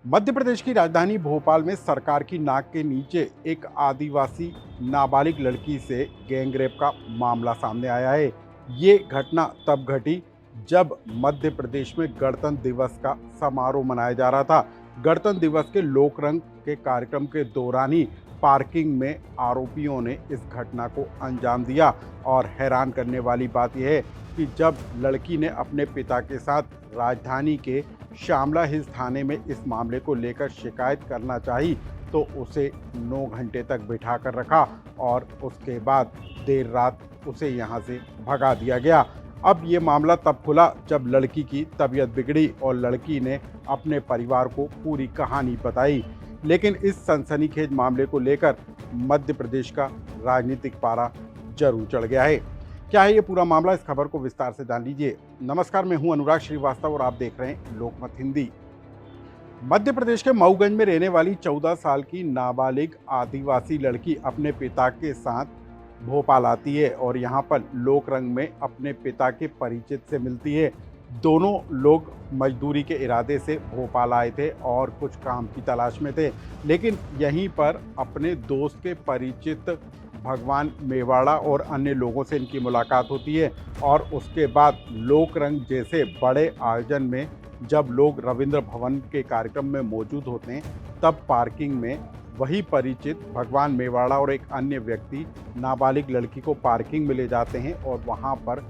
मध्य प्रदेश की राजधानी भोपाल में सरकार की नाक के नीचे एक आदिवासी नाबालिग लड़की से गैंगरेप का मामला सामने आया है। ये घटना तब घटी जब मध्य प्रदेश में गणतंत्र दिवस का समारोह मनाया जा रहा था। गणतंत्र दिवस के लोक रंग के कार्यक्रम के दौरान ही पार्किंग में आरोपियों ने इस घटना को अंजाम दिया। और हैरान करने वाली बात यह है कि जब लड़की ने अपने पिता के साथ राजधानी के श्यामला हिल्स थाने में इस मामले को लेकर शिकायत करना चाही तो उसे 9 घंटे तक बिठा कर रखा और उसके बाद देर रात उसे यहां से भगा दिया गया। अब ये मामला तब खुला जब लड़की की तबीयत बिगड़ी और लड़की ने अपने परिवार को पूरी कहानी बताई। लेकिन इस सनसनीखेज मामले को लेकर मध्य प्रदेश का राजनीतिक पारा जरूर चढ़ गया है। क्या है ये पूरा मामला, इस खबर को विस्तार से जान लीजिए। नमस्कार, मैं हूं अनुराग श्रीवास्तव और आप देख रहे हैं लोकमत हिंदी। मध्य प्रदेश के मऊगंज में रहने वाली 14 साल की नाबालिग आदिवासी लड़की अपने पिता के साथ भोपाल आती है और यहाँ पर लोक रंग में अपने पिता के परिचित से मिलती है। दोनों लोग मजदूरी के इरादे से भोपाल आए थे और कुछ काम की तलाश में थे, लेकिन यहीं पर अपने दोस्त के परिचित भगवान मेवाड़ा और अन्य लोगों से इनकी मुलाकात होती है। और उसके बाद लोक रंग जैसे बड़े आयोजन में जब लोग रविंद्र भवन के कार्यक्रम में मौजूद होते हैं तब पार्किंग में वही परिचित भगवान मेवाड़ा और एक अन्य व्यक्ति नाबालिग लड़की को पार्किंग में ले जाते हैं और वहां पर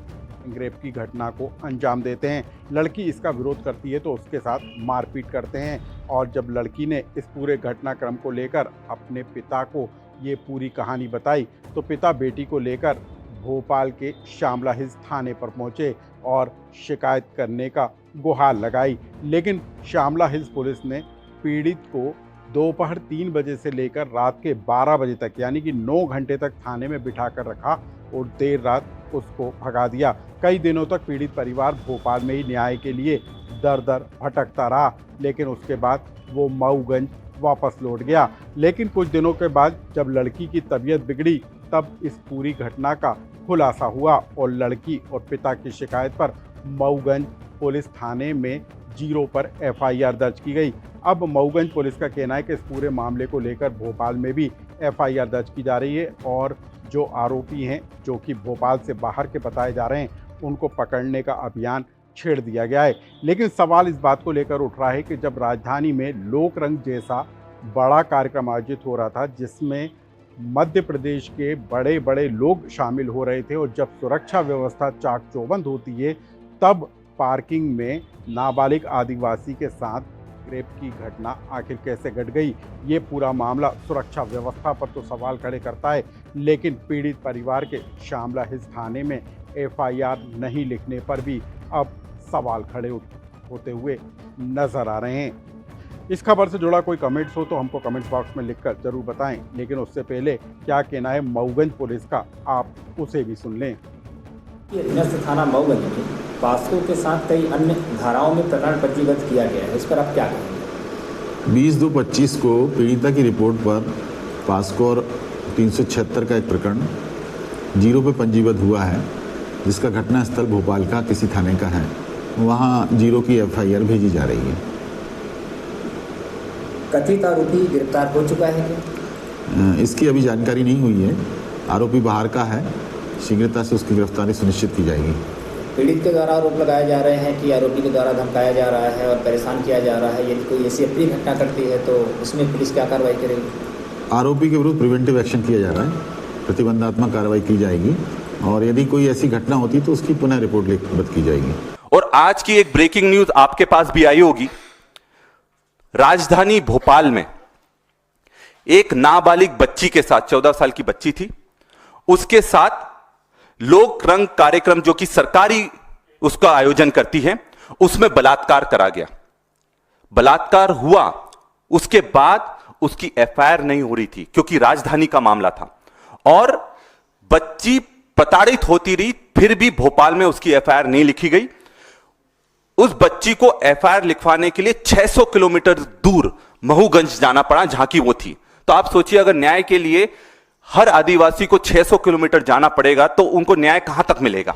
रेप की घटना को अंजाम देते हैं। लड़की इसका विरोध करती है तो उसके साथ मारपीट करते हैं। और जब लड़की ने इस पूरे घटनाक्रम को लेकर अपने पिता को ये पूरी कहानी बताई तो पिता बेटी को लेकर भोपाल के श्यामला हिल्स थाने पर पहुंचे और शिकायत करने का गुहार लगाई। लेकिन श्यामला हिल्स पुलिस ने पीड़ित को दोपहर 3 बजे से लेकर रात के 12 बजे तक यानी कि 9 घंटे तक थाने में बिठा कर रखा और देर रात उसको भगा दिया। कई दिनों तक पीड़ित परिवार भोपाल में ही न्याय के लिए दर दर भटकता रहा, लेकिन उसके बाद वो मऊगंज वापस लौट गया। लेकिन कुछ दिनों के बाद जब लड़की की तबीयत बिगड़ी तब इस पूरी घटना का खुलासा हुआ और लड़की और पिता की शिकायत पर मऊगंज पुलिस थाने में 0 पर FIR दर्ज की गई। अब मऊगंज पुलिस का कहना है कि इस पूरे मामले को लेकर भोपाल में भी FIR दर्ज की जा रही है और जो आरोपी हैं जो कि भोपाल से बाहर के बताए जा रहे हैं उनको पकड़ने का अभियान छेड़ दिया गया है। लेकिन सवाल इस बात को लेकर उठ रहा है कि जब राजधानी में लोक रंग जैसा बड़ा कार्यक्रम आयोजित हो रहा था जिसमें मध्य प्रदेश के बड़े बड़े लोग शामिल हो रहे थे और जब सुरक्षा व्यवस्था चाक चौबंद होती है तब पार्किंग में नाबालिग आदिवासी के साथ रेप की घटना आखिर कैसे घट गई। ये पूरा मामला सुरक्षा व्यवस्था पर तो सवाल खड़े करता है, लेकिन पीड़ित परिवार के श्यामला हिल्स थाने में FIR नहीं लिखने पर भी अब सवाल खड़े होते हुए नजर आ रहे हैं। इस खबर से जुड़ा कोई कमेंट्स हो तो हमको कमेंट्स बॉक्स में लिखकर जरूर बताएं, लेकिन उससे पहले क्या कहना है मऊगंज पुलिस का आप उसे भी सुन लें। अधीनस्थ थाना मऊगंज में पास्को के साथ कई अन्य धाराओं में प्रकरण पंजीबद्ध किया गया है, इस पर आप क्या कहेंगे? 20/2/25 को पीड़िता की रिपोर्ट पर पास्को और 376 का एक प्रकरण 0 पे पंजीबद्ध हुआ है, जिसका घटनास्थल भोपाल का किसी थाने का है। वहाँ 0 की FIR भेजी जा रही है। कथित आरोपी गिरफ्तार हो चुका है क्या? इसकी अभी जानकारी नहीं हुई है। आरोपी बाहर का है, शीघ्रता से उसकी गिरफ्तारी सुनिश्चित की जाएगी। पीड़ित के द्वारा आरोप लगाए जा रहे हैं कि आरोपी के द्वारा धमकाया जा रहा है और परेशान किया जा रहा है। यदि कोई ऐसी अप्रिय घटना करती है तो उसमें पुलिस क्या कार्रवाई करेगी? आरोपी के विरुद्ध प्रिवेंटिव एक्शन किया जा रहा है, प्रतिबंधात्मक कार्रवाई की जाएगी और यदि कोई ऐसी घटना होती तो उसकी पुनः रिपोर्ट लिखित की जाएगी। और आज की एक ब्रेकिंग न्यूज आपके पास भी आई होगी। राजधानी भोपाल में एक नाबालिग बच्ची के साथ, 14 साल की बच्ची थी, उसके साथ लोक रंग कार्यक्रम जो कि सरकारी उसका आयोजन करती है उसमें बलात्कार करा गया। बलात्कार हुआ, उसके बाद उसकी FIR नहीं हो रही थी क्योंकि राजधानी का मामला था और बच्ची प्रताड़ित होती रही, फिर भी भोपाल में उसकी FIR नहीं लिखी गई। उस बच्ची को FIR लिखवाने के लिए 600 किलोमीटर दूर मऊगंज जाना पड़ा जहां की वो थी। तो आप सोचिए अगर न्याय के लिए हर आदिवासी को 600 किलोमीटर जाना पड़ेगा तो उनको न्याय कहां तक मिलेगा।